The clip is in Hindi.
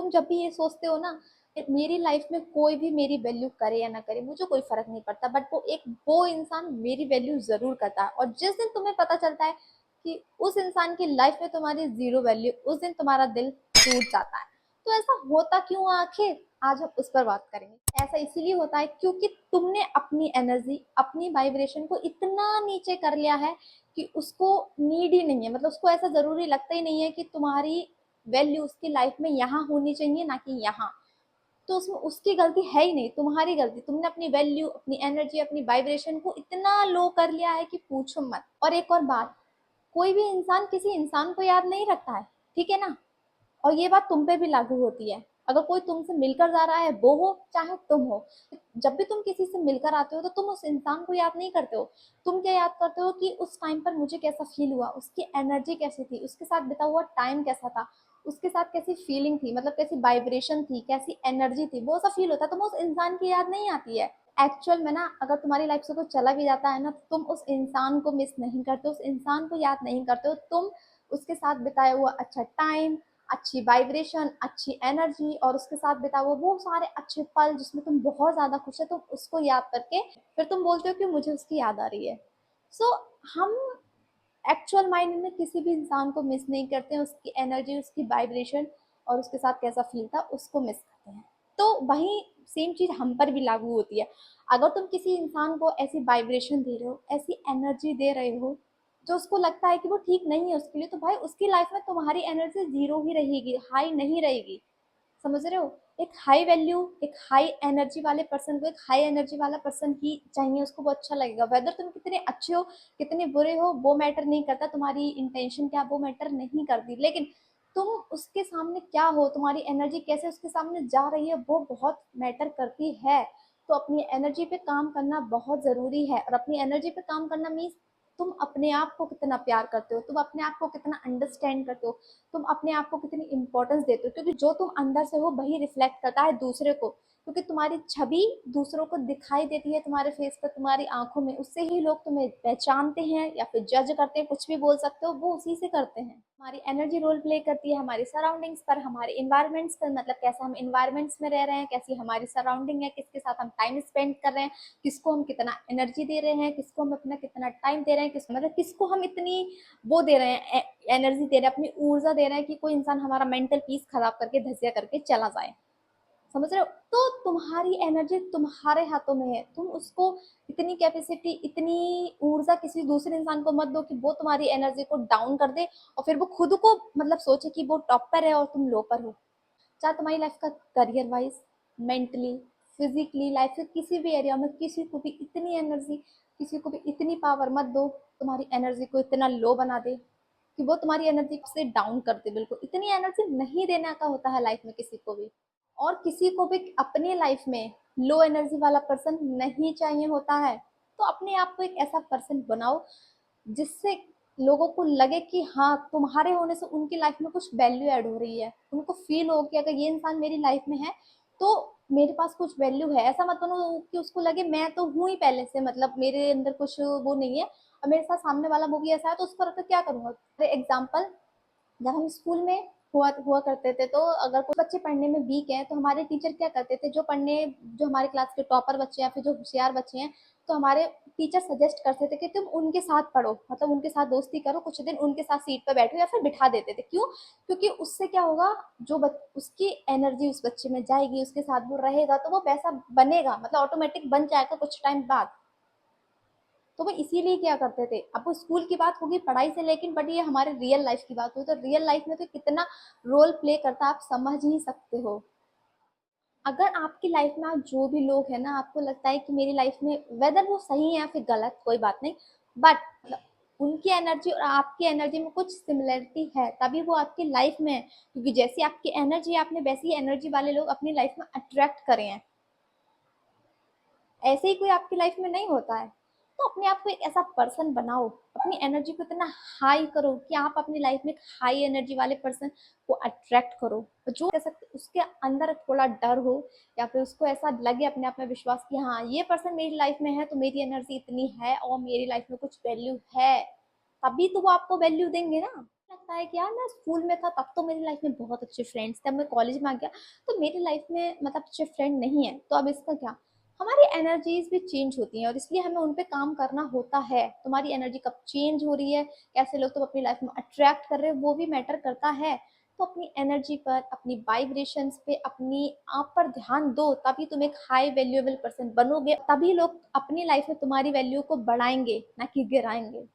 तुम जब भी ये सोचते हो ना, मेरी लाइफ में कोई भी मेरी वैल्यू करे या ना करे मुझे कोई फर्क नहीं पड़ता, बट वो इंसान मेरी वैल्यू जरूर करता है। और जिस दिन तुम्हें पता चलता है कि उस इंसान की लाइफ में तुम्हारी जीरो वैल्यू, उस दिन तुम्हारा दिल टूट जाता है। तो ऐसा होता क्यों आखिर, आज हम उस पर बात करेंगे। ऐसा इसीलिए होता है क्योंकि तुमने अपनी एनर्जी, अपनी वाइब्रेशन को इतना नीचे कर लिया है कि उसको नीड ही नहीं है, मतलब उसको ऐसा जरूरी लगता ही नहीं है कि तुम्हारी वैल्यू उसकी लाइफ में यहाँ होनी चाहिए ना कि यहाँ। तो उसमें उसकी गलती है ही नहीं, तुम्हारी गलती। तुमने अपनी वैल्यू, अपनी एनर्जी, अपनी वाइब्रेशन को इतना लो कर लिया है कि पूछो मत। और एक और बात, कोई भी इंसान किसी इंसान को याद नहीं रखता है, ठीक है ना। और ये बात तुम पे भी लागू होती है। अगर कोई तुमसे मिलकर जा रहा है, वो हो चाहे तुम हो, जब भी तुम किसी से मिलकर आते हो तो तुम उस इंसान को याद नहीं करते हो। तुम क्या याद करते हो कि उस टाइम पर मुझे कैसा फील हुआ, उसकी एनर्जी कैसी थी, उसके साथ बिता हुआ टाइम कैसा था, उसके साथ कैसी फीलिंग थी, मतलब कैसी वाइब्रेशन थी, कैसी एनर्जी थी, वो सब फील होता है। तुम्हें उस इंसान की याद नहीं आती है। एक्चुअल में ना, अगर तुम्हारी लाइफ से कोई चला भी जाता है ना, तो तुम उस इंसान को मिस नहीं करते, उस इंसान को याद नहीं करते हो। तुम उसके साथ बिताया हुआ अच्छा टाइम, अच्छी वाइब्रेशन, अच्छी एनर्जी और उसके साथ बिता वो सारे अच्छे पल जिसमें तुम बहुत ज्यादा खुश है, तुम उसको याद करके फिर तुम बोलते हो कि मुझे उसकी याद आ रही है। सो हम एक्चुअल माइंड में किसी भी इंसान को मिस नहीं करते हैं, उसकी एनर्जी, उसकी वाइब्रेशन और उसके साथ कैसा फील था उसको मिस करते हैं। तो वही सेम चीज हम पर भी लागू होती है। अगर तुम किसी इंसान को ऐसी वाइब्रेशन दे रहे हो, ऐसी एनर्जी दे रहे हो जो उसको लगता है कि वो ठीक नहीं है उसके लिए, तो भाई उसकी लाइफ में तुम्हारी एनर्जी जीरो ही रहेगी, हाई नहीं रहेगी। समझ रहे हो। एक हाई वैल्यू, एक हाई एनर्जी वाले पर्सन को एक हाई एनर्जी वाला पर्सन ही चाहिए, उसको वो अच्छा लगेगा। वेदर तुम कितने अच्छे हो, कितने बुरे हो, वो मैटर नहीं करता, तुम्हारी इंटेंशन क्या, वो मैटर नहीं करती। लेकिन तुम उसके सामने क्या हो, तुम्हारी एनर्जी कैसे उसके सामने जा रही है, वो बहुत मैटर करती है। तो अपनी एनर्जी पे काम करना बहुत जरूरी है। और अपनी एनर्जी पे काम करना मीन्स तुम अपने आप को कितना प्यार करते हो, तुम अपने आप को कितना अंडरस्टैंड करते हो, तुम अपने आप को कितनी इंपॉर्टेंस देते हो। क्योंकि जो तुम अंदर से हो वही रिफ्लेक्ट करता है दूसरे को। क्योंकि तुम्हारी छवि दूसरों को दिखाई देती है, तुम्हारे फेस पर, तुम्हारी आंखों में, उससे ही लोग तुम्हें पहचानते हैं या फिर जज करते हैं। कुछ भी बोल सकते हो, वो उसी से करते हैं। हमारी एनर्जी रोल प्ले करती है हमारी सराउंडिंग्स पर, हमारे इन्वायरमेंट्स पर, मतलब कैसा हम इन्वायरमेंट्स में रह रहे हैं, कैसी हमारी सराउंडिंग है, किसके साथ हम टाइम स्पेंड कर रहे हैं, किसको हम कितना एनर्जी दे रहे हैं, किसको हम अपना कितना टाइम दे रहे हैं, मतलब किसको हम इतनी वो दे रहे हैं, एनर्जी दे रहे हैं, अपनी ऊर्जा दे रहे हैं कि कोई इंसान हमारा मेंटल पीस खराब करके, धसिया करके चला जाए। समझ रहे हो। तो तुम्हारी एनर्जी तुम्हारे हाथों में है। तुम उसको इतनी कैपेसिटी, इतनी ऊर्जा किसी दूसरे इंसान को मत दो कि वो तुम्हारी एनर्जी को डाउन कर दे और फिर वो खुद को मतलब सोचे कि वो टॉप पर है और तुम लो पर हो। चाहे तुम्हारी लाइफ का career wise, mentally, physically, life के किसी भी एरिया में किसी को भी इतनी एनर्जी, किसी को भी इतनी पावर मत दो, तुम्हारी एनर्जी को इतना लो बना दे कि वो तुम्हारी एनर्जी से डाउन कर दे। बिल्कुल इतनी एनर्जी नहीं देने का होता है लाइफ में किसी को भी। और किसी को भी अपनी लाइफ में लो एनर्जी वाला पर्सन नहीं चाहिए होता है। तो अपने आप को एक ऐसा पर्सन बनाओ जिससे लोगों को लगे कि हाँ, तुम्हारे होने से उनकी लाइफ में कुछ वैल्यू ऐड हो रही है। उनको फील हो कि अगर ये इंसान मेरी लाइफ में है तो मेरे पास कुछ वैल्यू है। ऐसा मत बनो कि उसको लगे मैं तो हूँ ही पहले से, मतलब मेरे अंदर कुछ वो नहीं है और मेरे साथ सामने वाला वो भी ऐसा है तो उसको रख क्या करूंगा। एग्जाम्पल, जब हम स्कूल में हुआ हुआ करते थे, तो अगर कोई बच्चे पढ़ने में वीक है तो हमारे टीचर क्या करते थे, जो हमारे क्लास के टॉपर बच्चे हैं, फिर जो होशियार बच्चे हैं, तो हमारे टीचर सजेस्ट करते थे कि तुम उनके साथ पढ़ो, मतलब उनके साथ दोस्ती करो, कुछ दिन उनके साथ सीट पर बैठो या फिर बिठा देते थे। क्यों? क्योंकि उससे क्या होगा, उसकी एनर्जी उस बच्चे में जाएगी, उसके साथ वो रहेगा तो वो वैसा बनेगा, मतलब ऑटोमेटिक बन जाएगा कुछ टाइम बाद। तो वो इसीलिए क्या करते थे। अब वो स्कूल की बात होगी पढ़ाई से, लेकिन बट ये हमारे रियल लाइफ की बात हो, तो रियल लाइफ में तो कितना रोल प्ले करता है आप समझ ही सकते हो। अगर आपकी लाइफ में आज जो भी लोग हैं ना, आपको लगता है कि मेरी लाइफ में, वेदर वो सही है या फिर गलत कोई बात नहीं, बट उनकी एनर्जी और आपकी एनर्जी में कुछ सिमिलरिटी है, तभी वो आपकी लाइफ में है। क्योंकि जैसी आपकी एनर्जी, आपने वैसी एनर्जी वाले लोग अपनी लाइफ में अट्रैक्ट करे हैं। ऐसे ही कोई आपकी लाइफ में नहीं होता है। तो अपने आप को एक ऐसा पर्सन बनाओ, अपनी एनर्जी को इतना हाई करो कि आप अपनी लाइफ में एक हाई एनर्जी वाले पर्सन को अट्रैक्ट करो। जो कह सकते उसके अंदर थोड़ा डर हो या फिर उसको ऐसा लगे अपने आप में विश्वास कि हाँ, ये पर्सन मेरी लाइफ में है तो मेरी एनर्जी इतनी है और मेरी लाइफ में कुछ वैल्यू है, तभी तो वो आपको वैल्यू देंगे ना। लगता है कि यार मैं स्कूल में था तब तो मेरी लाइफ में बहुत अच्छे फ्रेंड्स थे, अब मैं कॉलेज में आ गया तो मेरी लाइफ में मतलब अच्छे फ्रेंड नहीं है, तो अब इसका क्या। हमारी एनर्जीज भी चेंज होती हैं और इसलिए हमें उन पे काम करना होता है। तुम्हारी एनर्जी कब चेंज हो रही है, कैसे लोग तुम अपनी लाइफ में अट्रैक्ट कर रहे हो, वो भी मैटर करता है। तो अपनी एनर्जी पर, अपनी वाइब्रेशंस पे, अपनी आप पर ध्यान दो, तभी तुम एक हाई वैल्यूएबल पर्सन बनोगे, तभी लोग अपनी लाइफ में तुम्हारी वैल्यू को बढ़ाएंगे, ना कि गिराएंगे।